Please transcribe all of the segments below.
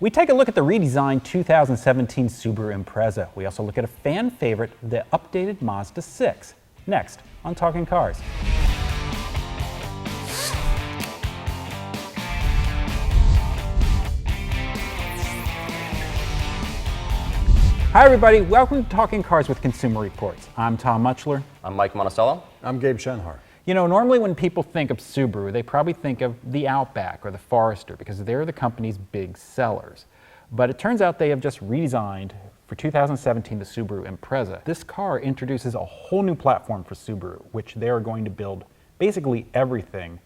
We take a look at the redesigned 2017 Subaru Impreza. We also look at a fan favorite, the updated Mazda 6. Next on Talking Cars. Hi everybody, welcome to Talking Cars with Consumer Reports. I'm Tom Muchler. I'm Mike Monticello. I'm Gabe Shenhar. You know, normally when people think of Subaru, they probably think of the Outback or the Forester because they're the company's big sellers. But it turns out they have just redesigned for 2017 the Subaru Impreza. This car introduces a whole new platform for Subaru, which they are going to build basically everything.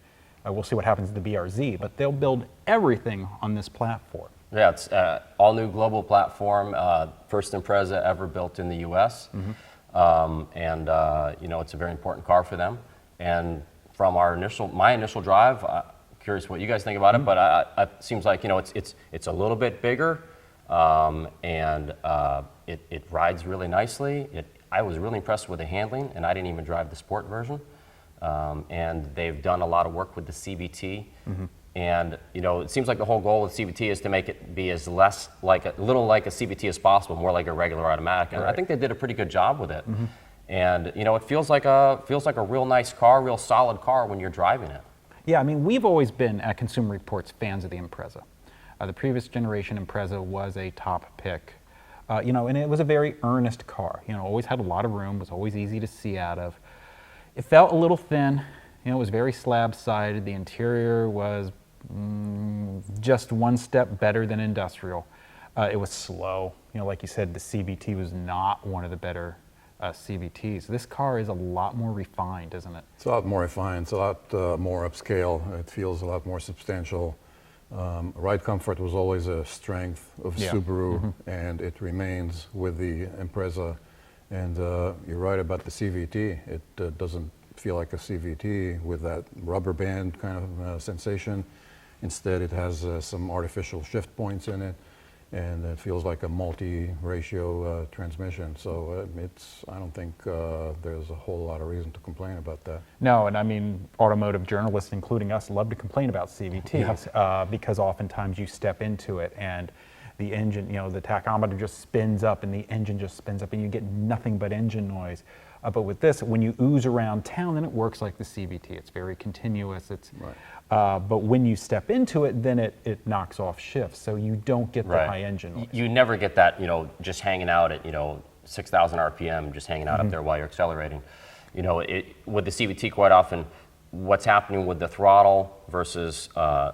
We'll see what happens to the BRZ, but they'll build everything on this platform. Yeah, it's all new global platform, first Impreza ever built in the U.S. You know, it's a very important car for them. And from my initial drive, curious what you guys think about it, but it seems like, you know, it's a little bit bigger, and it rides really nicely. I was really impressed with the handling, and I didn't even drive the sport version. And they've done a lot of work with the CVT. And you know, it seems like the whole goal with CVT is to make it be as little like a CVT as possible, more like a regular automatic. And I think they did a pretty good job with it. And you know, it feels like a real nice car, real solid car when you're driving it. Yeah, I mean, we've always been at Consumer Reports fans of the Impreza. The previous generation Impreza was a top pick, you know, and it was a very earnest car. You know, always had a lot of room, was always easy to see out of. It felt a little thin. You know, it was very slab-sided. The interior was just one step better than industrial. It was slow. You know, like you said, the CVT was not one of the better CVTs. This car is a lot more refined, isn't it? It's a lot more refined. It's a lot more upscale. It feels a lot more substantial. Ride comfort was always a strength of Subaru, and it remains with the Impreza. And you're right about the CVT. It doesn't feel like a CVT with that rubber band kind of sensation. Instead, it has some artificial shift points in it, and it feels like a multi-ratio transmission. So I don't think there's a whole lot of reason to complain about that. No, and I mean, automotive journalists, including us, love to complain about CVTs because oftentimes you step into it and the engine, you know, the tachometer just spins up and the engine just spins up and you get nothing but engine noise. But with this, when you ooze around town, then it works like the CVT. It's very continuous. But when you step into it, then it knocks off shifts, so you don't get the high engine noise. You never get that, you know, just hanging out at, you know, 6,000 RPM, just hanging out up there while you're accelerating. You know, with the CVT, quite often, what's happening with the throttle versus the how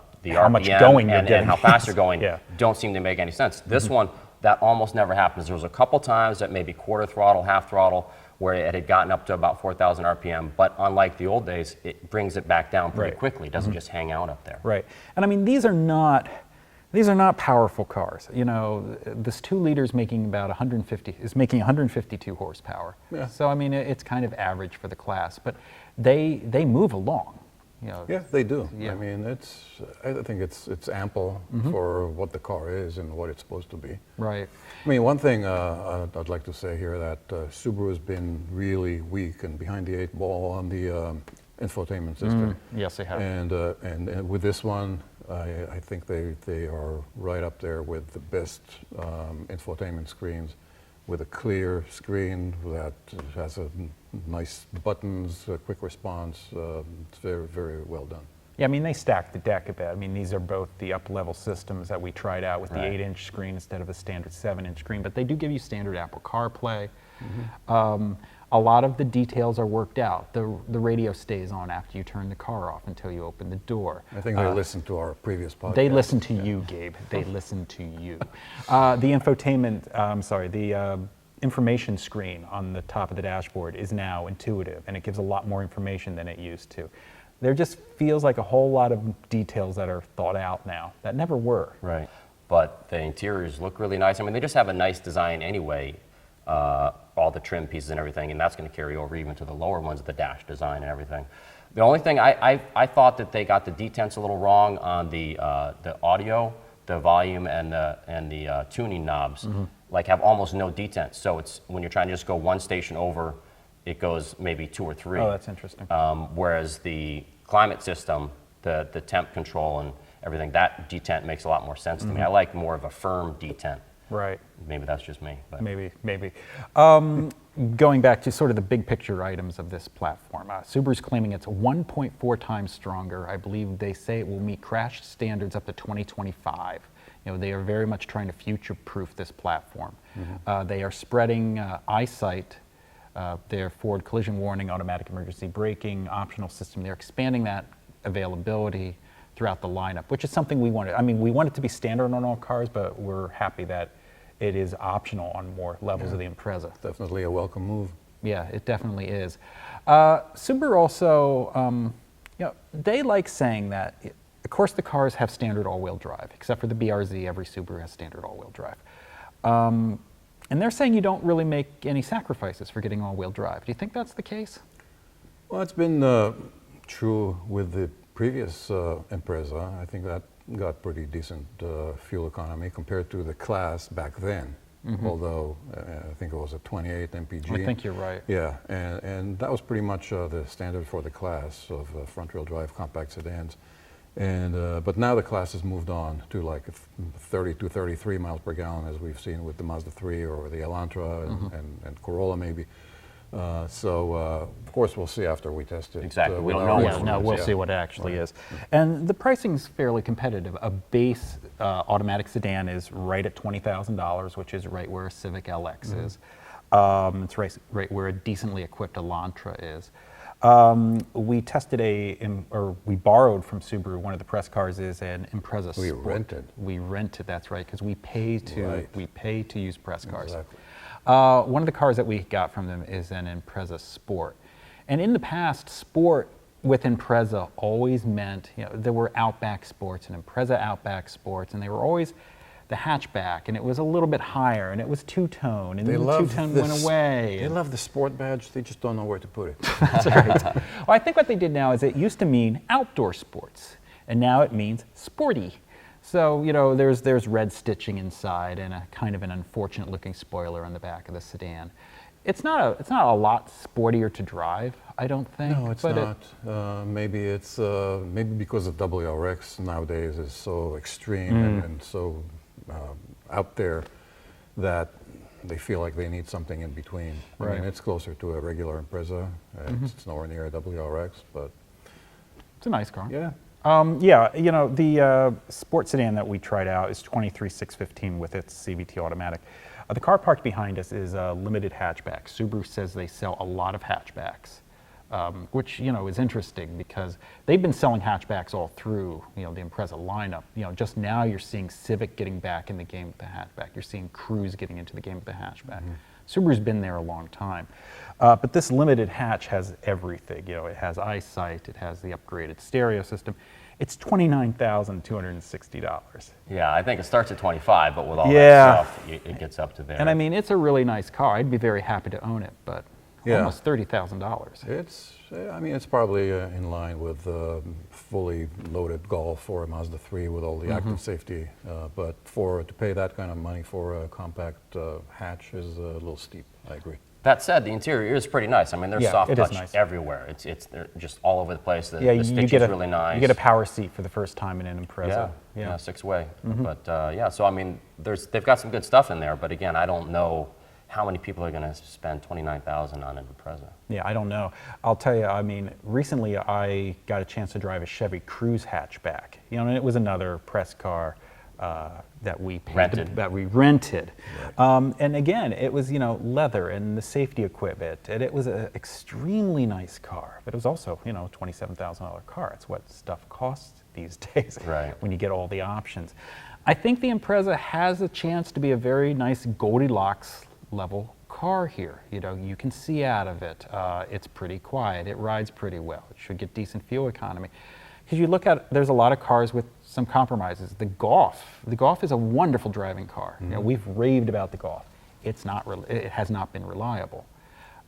RPM much going you're and how fast you're going don't seem to make any sense. This one, that almost never happens. There was a couple times that maybe quarter throttle, half throttle, where it had gotten up to about 4,000 RPM, but unlike the old days, it brings it back down pretty quickly. It doesn't just hang out up there. Right, and I mean, these are not powerful cars. You know, this 2 liter is making about 152 horsepower. Yeah. So I mean, it's kind of average for the class, but they move along. You know, yeah, they do. Yeah. I mean, I think it's ample for what the car is and what it's supposed to be. Right. I mean, one thing I'd like to say here that Subaru has been really weak and behind the 8 ball on the infotainment system. Yes, they have. And with this one, I think they are right up there with the best infotainment screens, with a clear screen that has a nice buttons, quick response. It's very, very well done. Yeah, I mean, they stacked the deck a bit. I mean, these are both the up-level systems that we tried out with the 8-inch screen instead of a standard 7-inch screen, but they do give you standard Apple CarPlay. A lot of the details are worked out. The radio stays on after you turn the car off until you open the door. I think they listened to our previous podcast. They listened to you, Gabe. They listened to you. The infotainment, the information screen on the top of the dashboard is now intuitive, and it gives a lot more information than it used to. There just feels like a whole lot of details that are thought out now that never were. Right, but the interiors look really nice. I mean, they just have a nice design anyway, all the trim pieces and everything, and that's going to carry over even to the lower ones, the dash design and everything. The only thing, I thought that they got the detents a little wrong on the audio, the volume, and the tuning knobs. Like have almost no detents. So it's when you're trying to just go one station over, it goes maybe 2 or 3. Oh, that's interesting. Whereas the climate system, the temp control everything. That detent makes a lot more sense to me. I like more of a firm detent. Right. Maybe that's just me. But. Maybe. Going back to sort of the big picture items of this platform, Subaru's claiming it's 1.4 times stronger. I believe they say it will meet crash standards up to 2025. They are very much trying to future-proof this platform. They are spreading eyesight, their forward collision warning, automatic emergency braking, optional system. They're expanding that availability throughout the lineup, which is something we wanted. I mean, we want it to be standard on all cars, but we're happy that it is optional on more levels of the Impreza. Definitely a welcome move. Yeah, it definitely is. Subaru also, they like saying that, of course the cars have standard all-wheel drive, except for the BRZ, every Subaru has standard all-wheel drive. And they're saying you don't really make any sacrifices for getting all-wheel drive. Do you think that's the case? Well, it's been true with the previous Impreza. I think that got pretty decent fuel economy compared to the class back then. Although I think it was a 28 mpg. I think you're right. Yeah, and that was pretty much the standard for the class of front-wheel drive compact sedans. And but now the class has moved on to like 30 to 33 miles per gallon, as we've seen with the Mazda 3 or the Elantra and Corolla maybe. So of course we'll see after we test it. Exactly. We don't with know our what Yeah, no, we'll see what it actually is. And the pricing's fairly competitive. A base automatic sedan is right at $20,000, which is right where a Civic LX is. It's right where a decently equipped Elantra is. We tested we borrowed from Subaru, one of the press cars is an Impreza Sport. We rented. We rented, that's right, because we pay to use press cars. Exactly. One of the cars that we got from them is an Impreza Sport. And in the past, Sport with Impreza always meant, there were Outback Sports and Impreza Outback Sports, and they were always the hatchback, and it was a little bit higher, and it was two-tone, and then the two-tone went away. They love the Sport badge, they just don't know where to put it. That's right. Well, I think what they did now is it used to mean outdoor sports, and now it means sporty. So, there's red stitching inside and a kind of an unfortunate looking spoiler on the back of the sedan. It's not a lot sportier to drive, I don't think. No, it's not. Maybe because the WRX nowadays is so extreme and so out there that they feel like they need something in between. I mean, it's closer to a regular Impreza. It's nowhere near a WRX, but it's a nice car. yeah. The sport sedan that we tried out is 23,615 with its CVT automatic. The car parked behind us is a limited hatchback. Subaru says they sell a lot of hatchbacks, which is interesting because they've been selling hatchbacks all through the Impreza lineup. Just now you're seeing Civic getting back in the game with the hatchback. You're seeing Cruze getting into the game with the hatchback. Subaru's been there a long time. But this limited hatch has everything. It has eyesight, it has the upgraded stereo system. It's $29,260. Yeah, I think it starts at 25, but with all that stuff, it gets up to there. And I mean, it's a really nice car. I'd be very happy to own it, but almost $30,000. It's probably in line with fully loaded Golf or a Mazda 3 with all the active safety. But to pay that kind of money for a compact hatch is a little steep. I agree. That said, the interior is pretty nice. I mean, there's soft touch nice. everywhere. They're just all over the place. The stitch is really nice. You get a power seat for the first time in an Impreza. Yeah, six-way. But so I mean, they've got some good stuff in there. But again, I don't know how many people are going to spend $29,000 on an Impreza. Yeah, I don't know. I'll tell you. I mean, recently I got a chance to drive a Chevy Cruze hatchback. And it was another press car. That we rented. And again, it was leather and the safety equipment, and it was an extremely nice car. But it was also a $27,000 car. It's what stuff costs these days. Right. When you get all the options. I think the Impreza has a chance to be a very nice Goldilocks level car here. You can see out of it. It's pretty quiet. It rides pretty well. It should get decent fuel economy. Because you look at, there's a lot of cars with some compromises. The Golf is a wonderful driving car. We've raved about the Golf. It has not been reliable.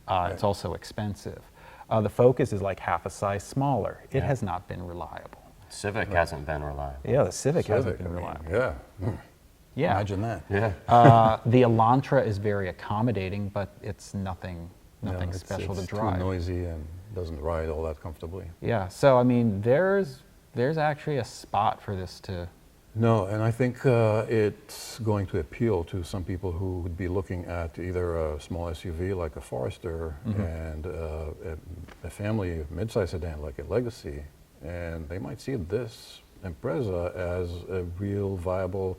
It's also expensive. The Focus is like half a size smaller. It has not been reliable. Civic hasn't been reliable. Yeah, the Civic hasn't been reliable. Yeah. Imagine that. Yeah. The Elantra is very accommodating, but it's nothing special to drive. It's too noisy and doesn't ride all that comfortably. Yeah, so I mean, there's there's actually a spot for this to. No, and I think it's going to appeal to some people who would be looking at either a small SUV like a Forester and a family mid-size sedan like a Legacy, and they might see this Impreza as a real viable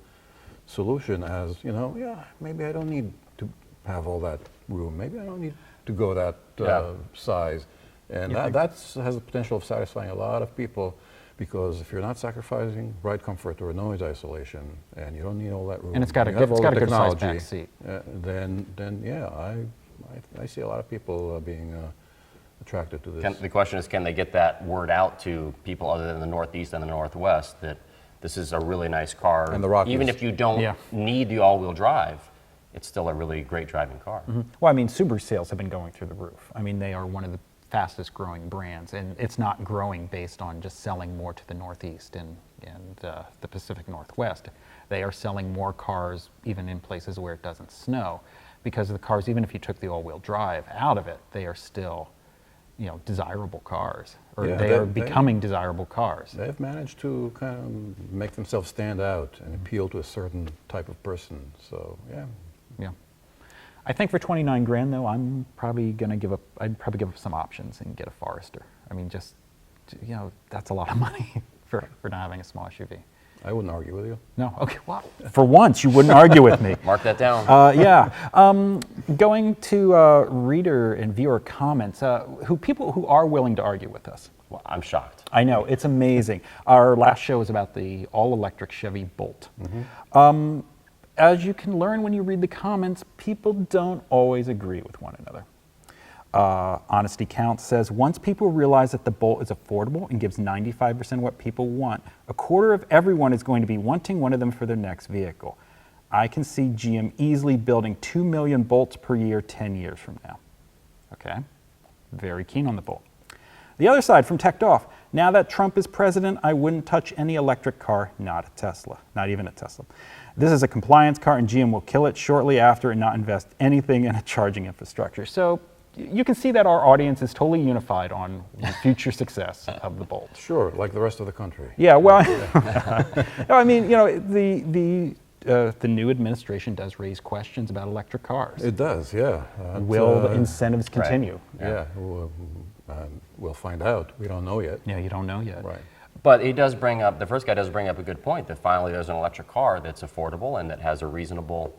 solution. As you know, yeah, maybe I don't need to have all that room. Maybe I don't need to go that size, and that has the potential of satisfying a lot of people. Because if you're not sacrificing ride comfort or noise isolation, and you don't need all that room, And it's got a you have all the good size technology, back seat. then yeah, I see a lot of people being attracted to this. The question is, can they get that word out to people other than the Northeast and the Northwest that this is a really nice car? And the Rockies. Even if you don't need the all-wheel drive, it's still a really great driving car. Well, I mean, Subaru sales have been going through the roof. I mean, they are one of the fastest growing brands, and it's not growing based on just selling more to the Northeast and the Pacific Northwest. They are selling more cars even in places where it doesn't snow, because the cars, even if you took the all-wheel drive out of it, they are still, you know, desirable cars, or Yeah, they are becoming desirable cars. They've managed to kind of make themselves stand out and appeal to a certain type of person. So yeah. Yeah. I think for 29 grand though, I'm probably gonna I'd probably give up some options and get a Forester. I mean, just, you know, that's a lot of money for not having a small SUV. I wouldn't argue with you. No, okay, well, for once you wouldn't argue with me. Mark that down. Yeah, going to reader and viewer comments, people who are willing to argue with us. Well, I'm shocked. I know, it's amazing. Our last show was about the all-electric Chevy Bolt. As you can learn when you read the comments, people don't always agree with one another. Honesty Counts says, once people realize that the Bolt is affordable and gives 95% what people want, a quarter of everyone is going to be wanting one of them for their next vehicle. I can see GM easily building 2 million Bolts per year 10 years from now. Okay, very keen on the Bolt. The other side from Teched Off, now that Trump is president, I wouldn't touch any electric car, not a Tesla, not even a Tesla. This is a compliance car and GM will kill it shortly after and not invest anything in a charging infrastructure. So you can see that our audience is totally unified on the future success of the Bolt. Sure, like the rest of the country. Yeah, well, I mean, you know, the new administration does raise questions about electric cars. It does, yeah. Will the incentives continue? Yeah, we'll find out. We don't know yet. Yeah, you don't know yet. Right. But he does bring up, the first guy does bring up a good point, that finally there's an electric car that's affordable and that has a reasonable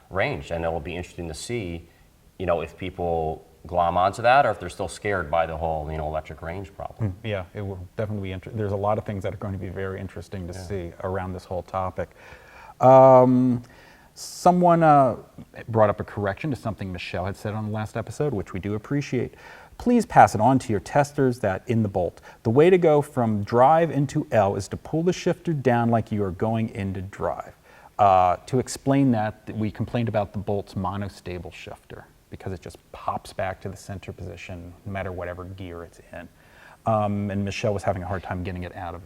range. And it'll be interesting to see, you know, if people glom onto that or if they're still scared by the whole, you know, electric range problem. Yeah, it will definitely be interesting. There's a lot of things that are going to be very interesting to see around this whole topic. Someone brought up a correction to something Michelle had said on the last episode, which we do appreciate. Please pass it on to your testers that in the Bolt, the way to go from drive into L is to pull the shifter down like you are going into drive. To explain that, we complained about the Bolt's monostable shifter because it just pops back to the center position no matter whatever gear it's in. And Michelle was having a hard time getting it out of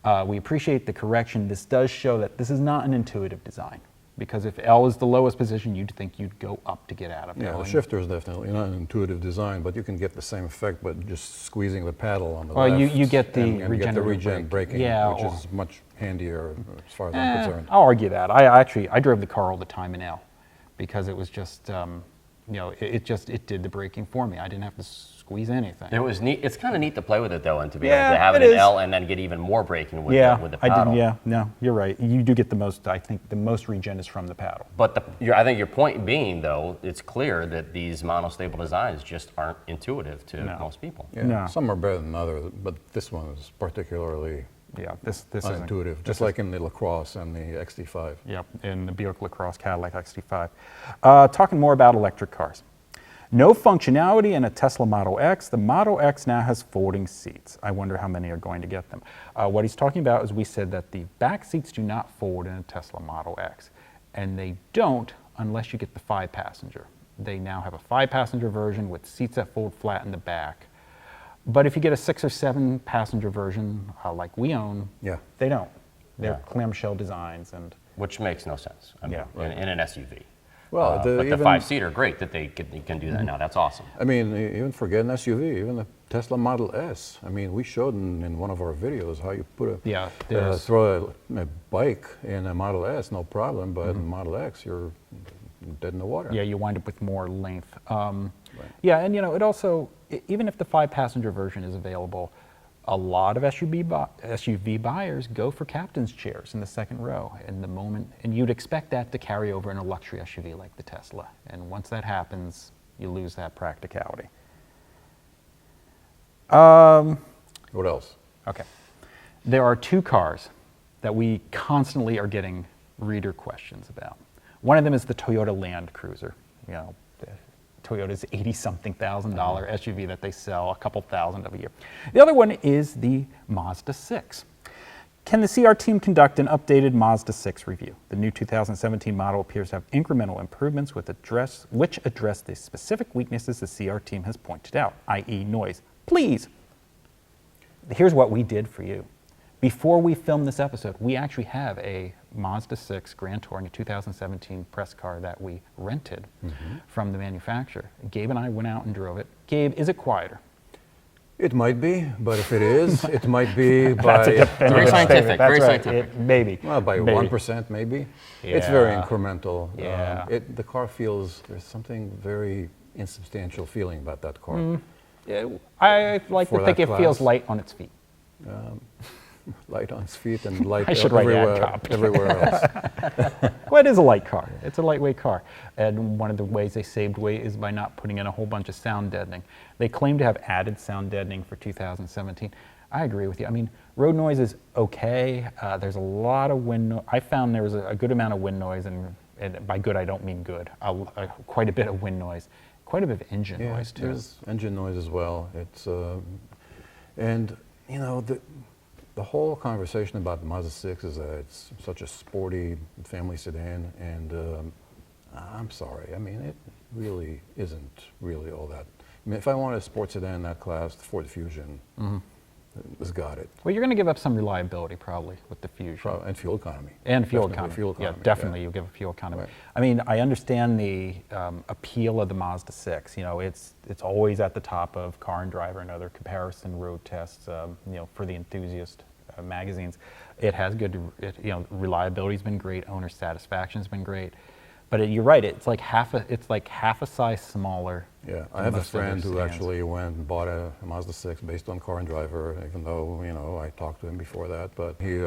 L. We appreciate the correction. This does show that this is not an intuitive design. Because if L is the lowest position, you'd think you'd go up to get out of L. Yeah, the shifter is definitely not an intuitive design, but you can get the same effect by just squeezing the paddle on the left. Well, you get the and get the regenerative regen braking, Yeah, which is much handier as far as I'm concerned. I'll argue that. I drove the car all the time in L because it was just, you know, it did the braking for me. I didn't have to squeeze anything. It was neat. It's kind of neat to play with it though, and to be Yeah, able to have it it in is. L and then get even more braking with Yeah, the I paddle. did. Yeah, no, you're right. You do get the most. I think the most regen is from the paddle. But I think your point being, though, it's clear that these monostable designs just aren't intuitive to most people. Yeah, No. some are better than others, but this one is particularly Yeah, this isn't unintuitive, just like in the LaCrosse and the XT5. Yep, in the Buick LaCrosse Cadillac XT5. Talking more about electric cars. No functionality in a Tesla Model X. The Model X now has folding seats. I wonder how many are going to get them. What he's talking about is we said that the back seats do not fold in a Tesla Model X. And they don't unless you get the 5-passenger. They now have a 5-passenger version with seats that fold flat in the back. But if you get a 6 or 7-passenger version like we own, they don't. They're clamshell designs. And which makes no sense. I mean, in an SUV. Well, but the even- 5-seater, great that they can do that now. That's awesome. I mean, even forget an SUV, even the Tesla Model S. I mean, we showed in one of our videos how you put Yeah, there's- throw a bike in a Model S, no problem, but in Model X, you're dead in the water. Yeah, you wind up with more length. Yeah, and it also, even if the 5-passenger version is available, a lot of SUV buyers go for captain's chairs in the second row. And you'd expect that to carry over in a luxury SUV like the Tesla. And once that happens, you lose that practicality. What else? Okay. There are 2 cars that we constantly are getting reader questions about. One of them is the Toyota Land Cruiser. Toyota's $80-something thousand SUV that they sell, a couple thousand of a year. The other one is the Mazda 6. Can the CR team conduct an updated Mazda 6 review? The new 2017 model appears to have incremental improvements which address the specific weaknesses the CR team has pointed out, i.e. noise. Please. Here's what we did for you. Before we filmed this episode, we actually have a Mazda 6 Grand Touring, a 2017 press car that we rented from the manufacturer. Gabe and I went out and drove it. Gabe, is it quieter? It might be, but if it is, it might be That's a by definitive Very scientific, statement. That's very right. scientific. Maybe. well, by Maybe. 1% maybe. It's very Yeah. incremental. Yeah. The car feels, there's something very insubstantial feeling about that car. Yeah, I like For to think that it feels class. light on its feet. Light on its feet and light I should write ad everywhere, copy. everywhere else. Well, it is a light car. It's a lightweight car. And one of the ways they saved weight is by not putting in a whole bunch of sound deadening. They claim to have added sound deadening for 2017. I agree with you. I mean, road noise is okay. There's a lot of wind noise. I found there was a good amount of wind noise, and by good I don't mean good. Quite a bit of wind noise. Quite a bit of engine Yeah, noise too. there's engine noise as well. It's and the whole conversation about the Mazda 6 is that it's such a sporty family sedan, and I'm sorry. I mean, it really isn't really all that. I mean, if I wanted a sports sedan in that class, the Ford Fusion has got it. Well, you're going to give up some reliability probably with the Fusion. And fuel economy. And fuel Definitely economy. fuel economy, Yeah, definitely you'll give a fuel economy. Right. I mean, I understand the appeal of the Mazda 6. It's always at the top of Car and Driver and other comparison road tests, for the enthusiast magazines. It has good, reliability's been great, owner satisfaction's been great. But you're right, it's like half a size smaller. Yeah, I than have a most other friend who sedans. actually went and bought a Mazda 6 based on Car and Driver, even though, I talked to him before that, but he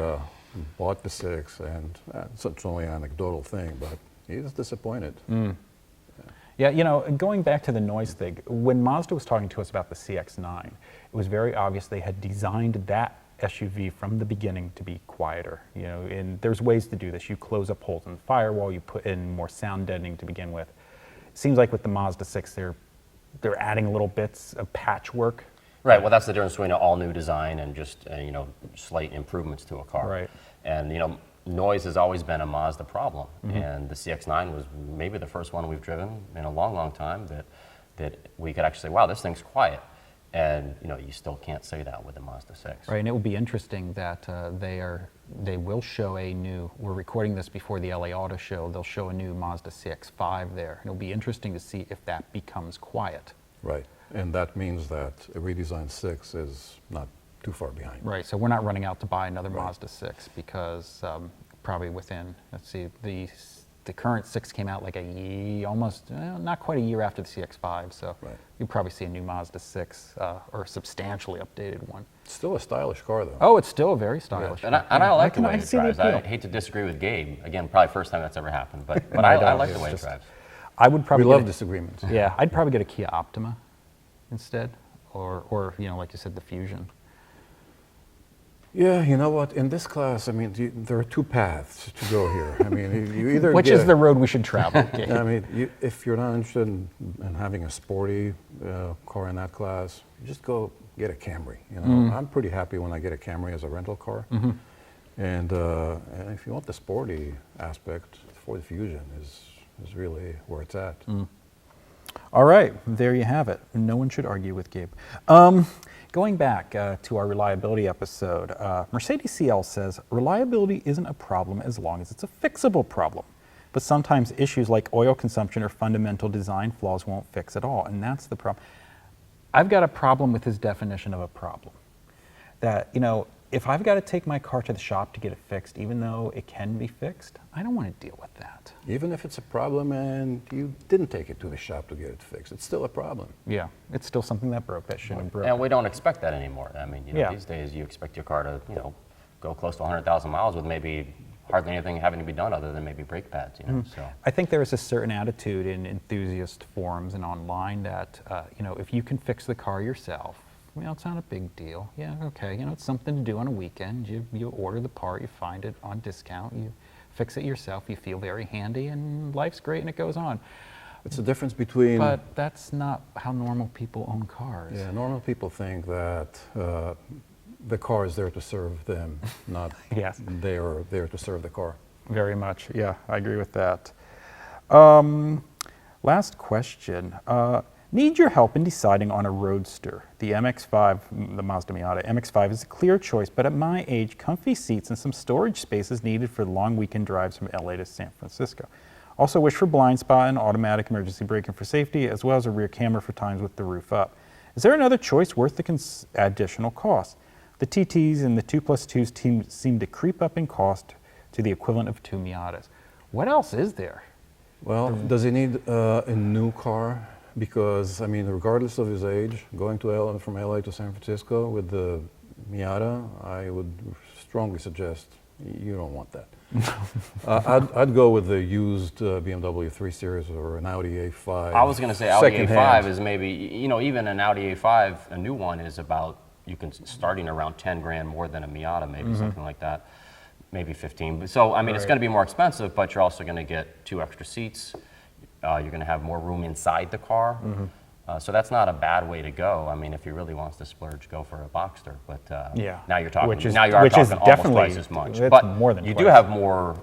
bought the 6, and it's only an anecdotal thing, but he was disappointed. Yeah, going back to the noise thing, when Mazda was talking to us about the CX-9, it was very obvious they had designed that SUV from the beginning to be quieter. And there's ways to do this. You close up holes in the firewall, you put in more sound deadening to begin with. It seems like with the Mazda 6, they're adding little bits of patchwork. Right. Well, that's the difference between an all-new design and just slight improvements to a car. Right. And noise has always been a Mazda problem, and the CX-9 was maybe the first one we've driven in a long, long time that we could actually say, wow, this thing's quiet. And you still can't say that with the Mazda 6. Right, and it will be interesting that they will show we're recording this before the LA Auto Show, they'll show a new Mazda CX-5 there. And it'll be interesting to see if that becomes quiet. Right, and that means that a redesigned 6 is not too far behind. Right, so we're not running out to buy another Right. Mazda 6 because probably within, let's see, the current 6 came out like not quite a year after the CX-5, so Right. you'll probably see a new Mazda 6 or a substantially updated one. It's still a stylish car, though. Oh, it's still a very stylish. And I like the way I it see the drives. I appeal. hate to disagree with Gabe. Again, probably first time that's ever happened, but No, I don't. like the It's way it just- drives. I would We probably love get disagreements. Yeah, I'd probably get a Kia Optima instead, or like you said, the Fusion. Yeah, you know what? In this class, I mean, there are 2 paths to go here. I mean, you either Which get is the road we should travel? Gabe? I mean, if you're not interested in having a sporty car in that class, you just go get a Camry. I'm pretty happy when I get a Camry as a rental car. And if you want the sporty aspect, Ford Fusion is really where it's at. All right, there you have it. No one should argue with Gabe. Going back to our reliability episode, Mercedes CL says, reliability isn't a problem as long as it's a fixable problem. but sometimes issues like oil consumption or fundamental design flaws won't fix it all, and that's the problem. I've got a problem with his definition of a problem. That, you know, if I've got to take my car to the shop to get it fixed, even though it can be fixed, I don't want to deal with that. Even if it's a problem and you didn't take it to the shop to get it fixed, it's still a problem. Yeah, it's still something that broke that shouldn't have broken. And we don't expect that anymore. I mean, you know, Yeah. these days you expect your car to, you know, go close to 100,000 miles with maybe hardly anything having to be done other than maybe brake pads, you know, so. I think there is a certain attitude in enthusiast forums and online that, you know, if you can fix the car yourself, well, it's not a big deal. Yeah, okay, you know, it's something to do on a weekend. You order the part, you find it on discount, you fix it yourself, you feel very handy, and life's great and it goes on. It's the difference between... But that's not how normal people own cars. Yeah, normal people think that the car is there to serve them, not Yes. they are there to serve the car. Very much, yeah, I agree with that. Last question. Need your help in deciding on a Roadster. The MX-5, the Mazda Miata MX-5 is a clear choice, but at my age, comfy seats and some storage space is needed for long weekend drives from LA to San Francisco. Also wish for blind spot and automatic emergency braking for safety, as well as a rear camera for times with the roof up. Is there another choice worth the additional cost? The TTs and the 2+2s seem to creep up in cost to the equivalent of 2 Miatas. What else is there? Well, does he need a new car? Because, I mean, regardless of his age, going to from LA to San Francisco with the Miata, I would strongly suggest you don't want that. I'd go with the used BMW 3 Series or an Audi A5. I was going to say Audi secondhand. A5 is maybe, you know, even an Audi A5, a new one is about, you can, starting around 10 grand more than a Miata, maybe something like that, maybe 15. So, I mean, it's going to be more expensive, but you're also going to get 2 extra seats. You're going to have more room inside the car. So that's not a bad way to go. I mean, if he really wants to splurge, go for a Boxster. But Yeah. now you're talking, Which is almost definitely- twice as much. it's But more than you do twice. have more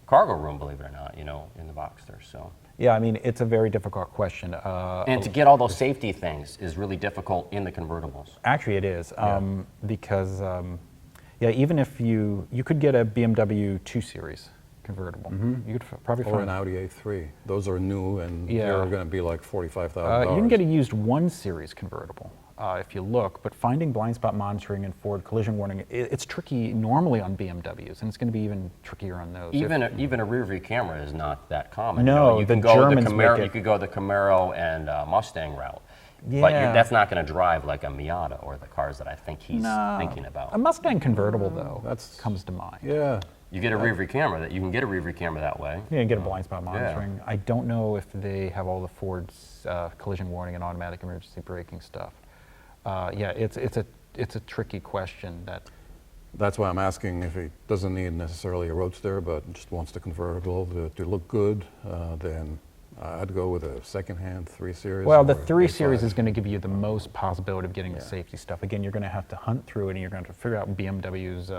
cargo room, believe it or not, you know, in the Boxster. So. Yeah, I mean, it's a very difficult question. And to get all those safety things is really difficult in the convertibles. Actually, it is, because, yeah, even if you could get a BMW 2 Series convertible. You could probably Or find an Audi A3. Those are new and Yeah. they're going to be like $45,000. you can get a used 1 Series convertible if you look, but finding blind spot monitoring and forward collision warning, it's tricky normally on BMWs, and it's going to be even trickier on those. Even a rear view camera is not that common. No, you know, you the can go Germans the Camaro, make it- you could go the Camaro and Mustang route, but Yeah. that's not going to drive like a Miata or the cars that I think he's No. thinking about. A Mustang convertible, though, That's- comes to mind. Yeah. You get a rear view camera that you can get a rear view camera that way. Yeah, and get a blind spot monitoring. I don't know if they have all the Ford's collision warning and automatic emergency braking stuff. Yeah, it's a tricky question. That's why I'm asking if he doesn't need necessarily a Roadster, but just wants the convertible to look good, then I'd go with a second-hand 3 Series. Well, the or 3 A5. Series is going to give you the most possibility of getting the safety stuff. Again, you're going to have to hunt through it, and you're going to have to figure out BMW's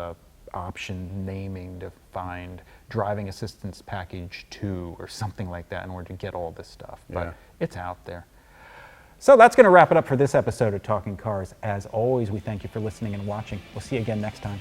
option naming to find driving assistance package 2 or something like that in order to get all this stuff. But Yeah. it's out there. So that's going to wrap it up for this episode of Talking Cars. As always, we thank you for listening and watching. We'll see you again next time.